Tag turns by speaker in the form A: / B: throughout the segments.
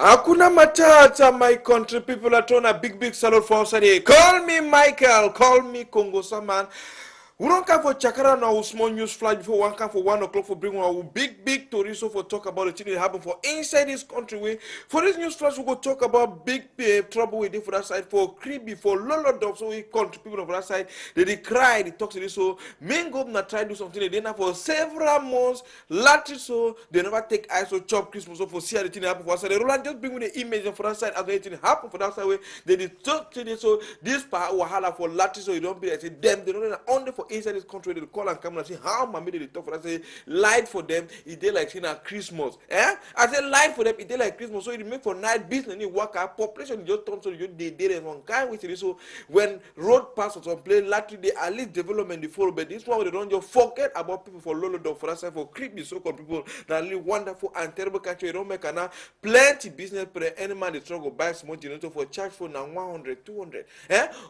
A: Hakuna Matata, my country people are throwing a big salute for us today. Call me Michael, call me Congo Saman. We don't come for Chakara now, small news flash before one come for 1 o'clock for bring one big Toriso for talk about the thing that happen for inside this country. Way for this news flash, we go talk about big trouble we did for that side for creepy for Lolo Dog. So we country people on that side they cry, they talk to this. So main government try to do something they didn't for several months. Later so they never take eyes or chop Christmas so for see how the thing happen for that side. They roll just bring with the image for that side as anything happen for that side way. They did talk to this so this part wahala for later so you don't be like say them they don't only for inside this country they call and come and say how mommy they talk for that say light for them it dey like saying Christmas I say light for them it dey like Christmas so it make for night business need work out population just turn so you dey there one kind with it so when road pass or some place later they at least development the follow but this one they don't just forget about people for Lolo Dog for that side for creepy so called people that live wonderful and terrible country you don't make now plenty business per any man they struggle buy small generator for charge for now 100 200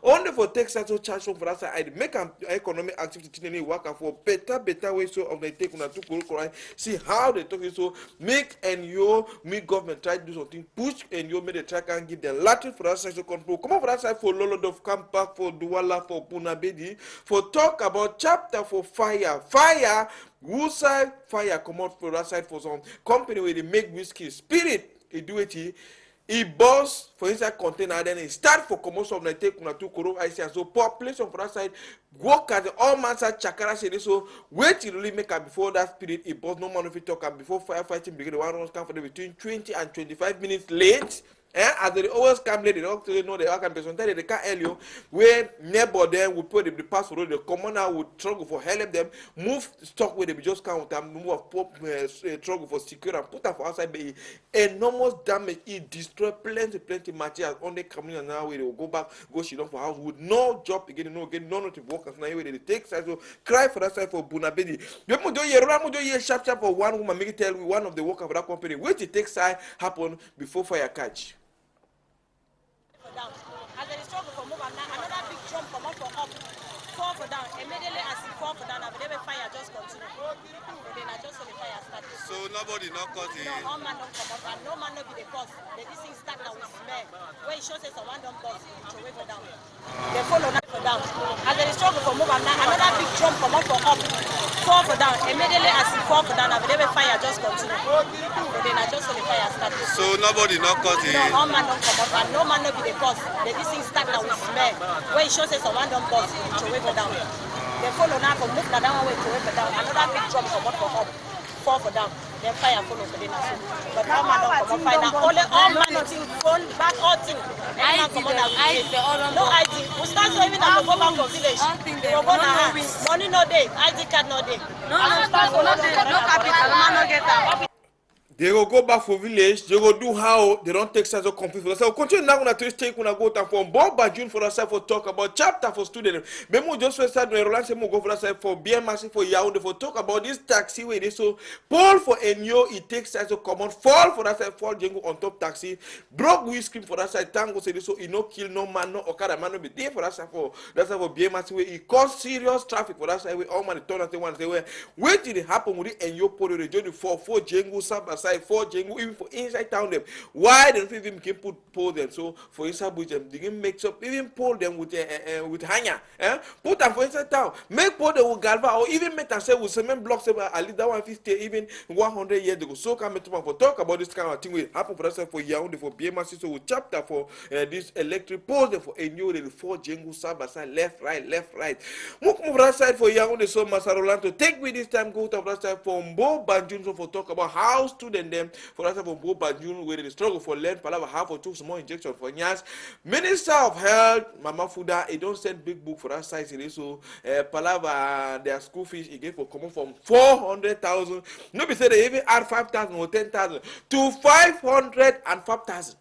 A: only for Texas to charge for that side I make an economic activity work for better way so of they take una to see how they talk so make and your me government try to do something push and you make the track and give them Latin for that side to control come on for that side for Lolo Dog come back for Douala for Bunabedi for talk about chapter for fire who side fire come out for that side for some company where they make whiskey spirit they do it he boss for inside container then he start for commercial of take una to koro IC so population for that side work at the all man side chakara say so wait till really make am before that spirit he boss no man if you talk am before firefighting begin the one runs come for them between 20 and 25 minutes late as they always come late, they don't know they can be sometimes they can't help you. Where neighbor them will put the pass road, the commoner would struggle for help them, move stock where they just count and move struggle for secure and put them for outside the enormous damage. It destroy plenty materials on the community now where they will go back, go sit down for house with no job again, no again, none of the workers now where they take side so cry for that side for Bunabedi. You do ye sharp for one woman make it tell you one of the workers for that company, which it takes side happen before fire catch.
B: Down. As they struggle for move another big jump come up for up. Fall for down. Immediately as it fall for down, the fire just continue. But then I just saw the fire start.
C: So nobody not cause it?
B: No, all man don't come up and no man not be the cause. This thing start now with smell. Where it shows that someone don't bust, throw away for down. They follow now for down. As they struggle for move another big jump come up for up. Fall for down. Immediately as it fall for down, the fire just continue. But then I just saw the fire start.
C: So nobody not cause it?
B: No, all man don't come up and no man not be the cause. This thing start now with smell. Where it shows that someone don't bust, throw away for down. They follow now for move down way to away for down. Another big jump come up for up. Fall for down. Then fire follow for the nation. But all man don't come up fire now. Only all man nothing phone back all thing. Any man come on now. No ID. We start so even now go back to village. They will go now. Money no day. ID card no day. No capital. Man no get that.
A: They will go back for village, they will do how they don't take such a conflict. So continue now to take when I go to for Bob June for us for talk about chapter for students. Memo just first start when Roland Semo go for us for BMC for Yaoundé for talk about this taxi where they so Paul for Enyo it takes as a common fall for that side fall Django on top taxi broke windscreen for that side tango say so he no kill no man no Okada man no be there for that side for BMC where he caused serious traffic for that side where all man turn and say one say where did it happen with the Enyo Polo the journey for Django Saba side for Django even for inside town them why they don't even can pull them so for inside bush them they can make up even pull them with hanger put them for inside town make pull them with galva or even make them say with cement blocks at least that 150 even 100 years ago so come to for talk about this kind of thing will happen for us for Yaoundé for BMC so we chapter for this electric poles them for a new for Django Saba side left right move right side for Yaoundé so Masarolan to take with this time go to that side for Mbo Banjun so for talk about how student them for us for Mbo Banjun where they struggle for learn palava half or two small injection for Nyas Minister of Health Mama Fuda he don't send big book for that size so palava their school fees again for coming from 400,000 no be say they even add 5,000 or 10,000 to 505,000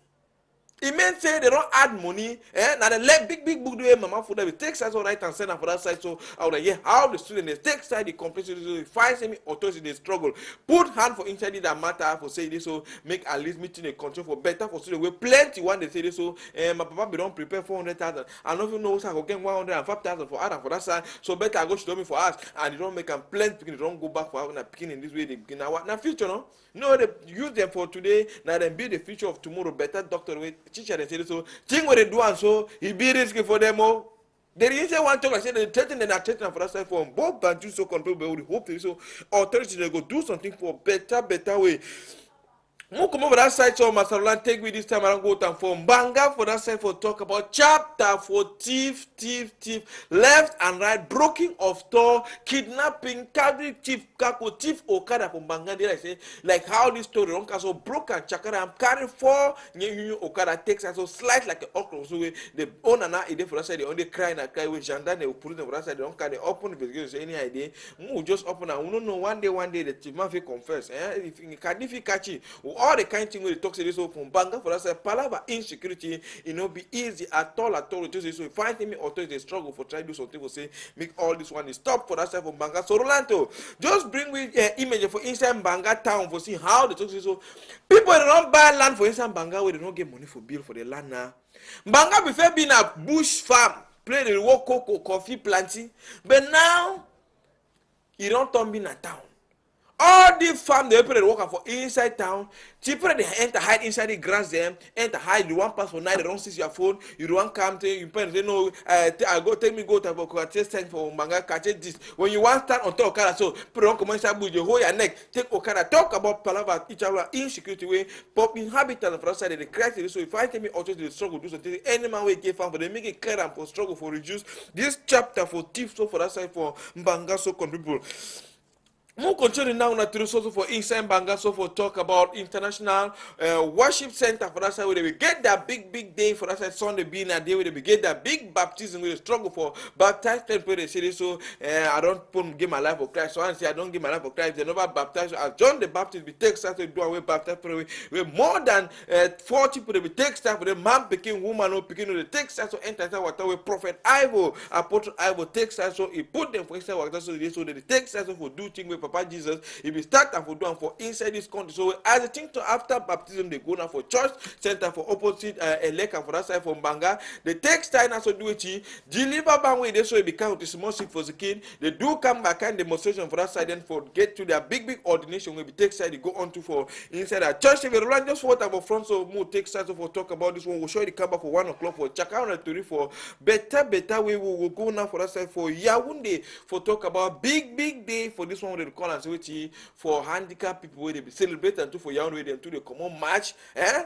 A: It means say they don't add money. Now the let big book do mama for them. It takes us all right and send them for that side. So I would yeah, how the student they take side the complaint, so find semi authority they struggle. Put hand for inside it that matter for say this, so make at least meeting a control for better for student. We plenty one they say this, so my papa be don't prepare 400,000. I don't even know what I go get 105,000 for Adam for that side. So better I go to me for us and they don't make them plenty. They don't go back for having a picking in this way. They begin now future no. No, they use them for today. Now then be the future of tomorrow. Better doctor with teacher and say so. Thing what they do and so it be risky for them all. They didn't say one talk. I said they threaten and are threatening for that side for both Bantu so control. But we hope they so authority they go do something for better way. Mo come over that side, so Masarulan take with this time around go down for Mbanga for that side for talk about chapter for thief, left and right, broken of door, kidnapping, carry thief, kako thief, Okada for Mbanga. There I say like how this story don't so broken chakara and carry 4 new Okada takes and so slice like an okra. So the owner now is for that side they only cry and cry with Jandan they will put them for that side they don't carry open because any idea. Mo just open and we don't know one day the thief must confess. If you catch it. All the kind of thing we talk to this from Banga for us, palava insecurity, it not be easy at all. Just so find me authority struggle for trying to do something for say make all this one stop for that side from Banga. So Rolando, just bring with image for inside Banga town for see how the talk so people don't buy land for inside Banga where they don't get money for bill for the land now. Banga before being a bush farm, play the work cocoa, coffee planting, but now you don't turn being a town. All the farm they people working for inside town, people they enter hide inside the grass them, enter hide you want pass for night, they don't see your phone, you don't come to you say no, I go take me go to for test for manga catch this. When you want stand on top Okada, so people don't come inside bush, you hold your neck, take Okada, talk about palava each other insecurity way, pop inhabitants of outside the crisis. So if I tell me also the struggle do something, any man will get farm for they make it clear and for struggle for reduce this chapter for thief so for that side for Mbanga so people. We'll continue now also for inside Banga, so for talk about international worship center for that side where we get that big day for that side Sunday being a day where we get that big baptism with a struggle for baptized people. They say so I don't give my life for Christ. So I say I don't give my life for Christ. They never baptized. As John the Baptist, we take start to do away baptized people. We more than 40 people. We take start for the man picking woman or picking the take start to enter water with prophet Ivo, apostle Ivo takes start so he put them for inside water so they take start for do things with Papa Jesus, if we start and for doing for inside this country. So as a thing to after baptism, they go now for church center for opposite elect and for that side from Banga. They take time also do it. Deliver bang they so it become the small sick for the kid. They do come back and demonstration for that side then for get to their big ordination where we take side they go on to for inside a church. If we run just what about front so more take side so for talk about this one. We'll show you the come back for 1 o'clock for check out the for better way we will go now for that side for Yaoundé for talk about big day for this one. Call and say for handicapped people where they be celebrate and do for young way them to the common match.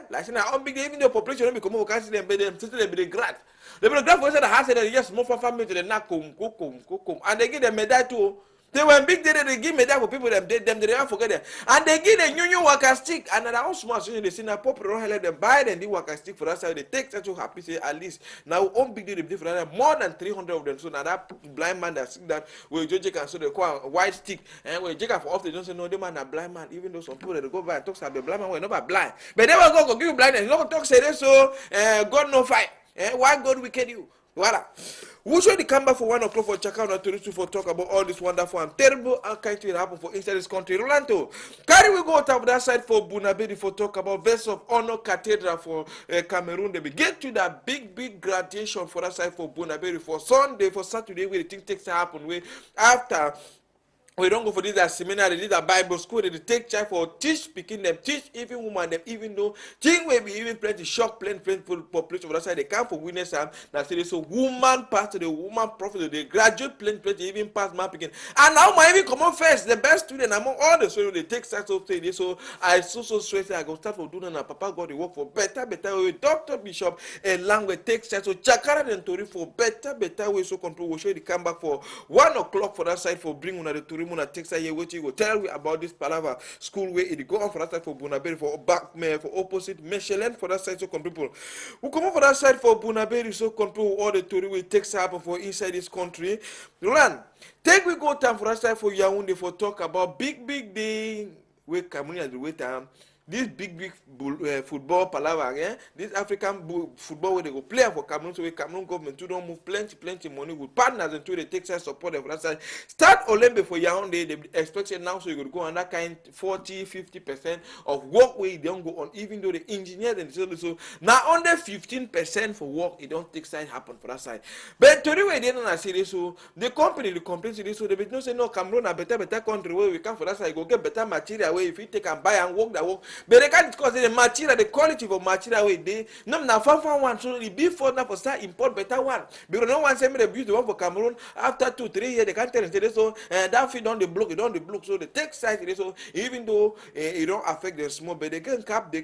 A: Like say now big even the population don't be common can see them be them still they be the grad. They be the grad for say the house that yes more for family to the na come and they give them medal too. They when big day they give medal for people them they don't forget them. And they give the new worker stick and now small so they see now popular don't let them buy them the worker stick for that side they take such happy say at least now on big day they for that more than 300 of them. So now that blind man that see that we judge can so they call white stick and we judge for often don't say no the man a blind man even though some people they go by and talk about the blind man we never blind but they will go give you blindness you don't talk say this so God no fight why God wicked you. Voila. We'll show the camera for 1 o'clock for check out to for talk about all this wonderful and terrible and kind thing happen for inside this country. Rolando, carry we go to that side for Bunabedi for talk about Vessel of Honor Cathedral for Cameroon. They will get to that big graduation for that side for Bunabedi for Sunday, for Saturday where the thing takes to happen. Where after we don't go for this seminary, this Bible school, they take charge for teach speaking them, teach even woman them, even though thing will be even plenty shock, plenty population. That's why they come for witness and that's it. So woman pastor, the woman prophet, the graduate plenty, even past man picking. And now my even come on first, the best student among all the students, they take start of saying so I so stressed I go start for doing and Papa God they work for better way. Dr. Bishop and language takes start so Chakara and Tori for better way so control. We'll show you the come back for 1 o'clock for that side for bring on the Tori. Takes a year what you go tell we about this palava school where it go on for that side for Bunaberi for back for opposite Michelin for that side so come people who come on for that side for Bunaberi so control all the story we takes happen for inside this country. Run take we go time for that side for Yaoundé for talk about big day we coming at the way time this big football palaver again, this African football where they go play for Cameroon, so Cameroon government to don't move plenty money with partners and to they take side support them for that side. Start Olembe for Yaoundé, they expect it now, so you could go on that kind 40-50% of work where they don't go on, even though the engineers and so now under 15% for work, it don't take side happen for that side. But to the way they don't see this, so the company the complaints this, so they don't say no, Cameroon a better country where we come for that side, go get better material where if you take and buy and work that work. But they can't discuss the material, the quality of material way they no na fan one, so the before now for start import better one. Because no one send me the beauty one for Cameroon after 2-3 years they can't tell us so that fit on the block, it on the block, so the take side so even though it don't affect them small, but they can cap, they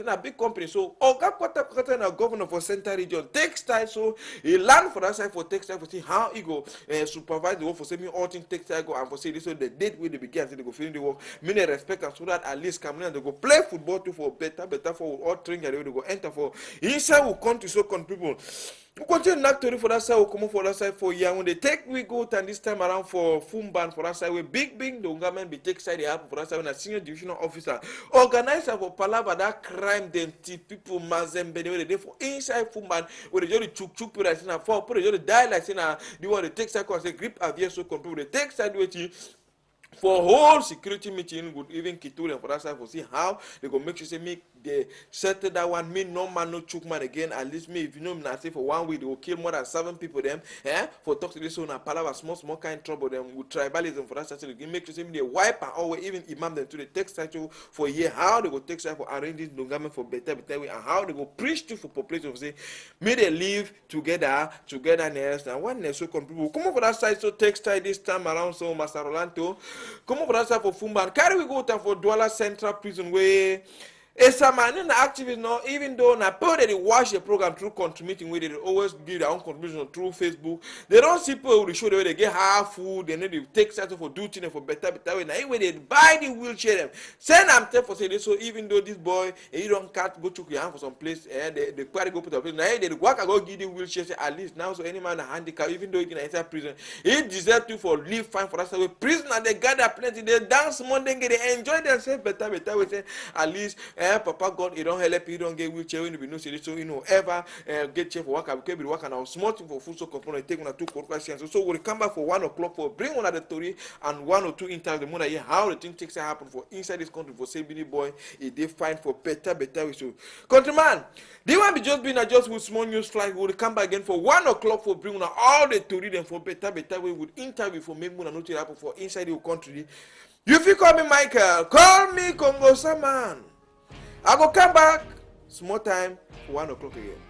A: a big company. So Oga Kwata na governor for Central Region textile, so he learn for that side for textile for see how he go supervise the work for saving all things textile go and for say this so the date where they begin so they go finish the work. Many respect and so that at least Cameroon they go play football too for better for all training they go enter for inside will country so people. We continue not to for that side, we come for that side for young. When they take we go and this time around for Fumban for that side, we big the government be take side they happen for that side when a senior divisional officer organizer for Palava that crime them people mazembe they for inside Fumban where they just chuk people like saying for put they just die like saying they want to take side cause they grip avia so people they take side with you. For whole security meeting would even Kitule and for that side for see how they go make sure say make they settle that one me no man no chook man again at least me if you know me say for 1 week they will kill more than 7 people them for talk to this one and Palava small kind of trouble them with tribalism for that side they make sure say they wipe and always even imam them to the text statue for a year how they go take side for arranging the government for better way and how they go preach to for population say may they live togetherness and oneness so people come over that side so textile this time around so Master Rolando come over that side for Fumban carry we go down for Douala Central Prison where it's a man in the activist now, even though na people they watch the program through contributing with it, they always give their own contribution through Facebook. They don't see people who show the way they get half food, they need to take something for duty and for better way. Now anyway they buy the wheelchair them. Send them tell for say this so even though this boy he don't cut go to your hand for some place they quite go put a place. Now they work and go give the wheelchair say at least now so any man a handicap even though he can enter prison, he deserve to for live fine for that way. Prisoner they gather plenty, they dance Monday, they enjoy themselves better way say at least Papa God, he don't help, he don't get wheelchair when you know so you know ever get chair for work, I can be working now small thing for food so component take 1 or 2 questions. So we'll come back for 1 o'clock for bring one of the story and 1 or 2 interviews the more how the thing takes happen for inside this country for Sabini boy, if they find for better way. So countryman, they won't be just being just with small news flight. We'll come back again for 1 o'clock for bring all the story them for better way with interview for make one not happen for inside the country. If you call me Michael, call me Congo Saman. I go come back small time for 1 o'clock again.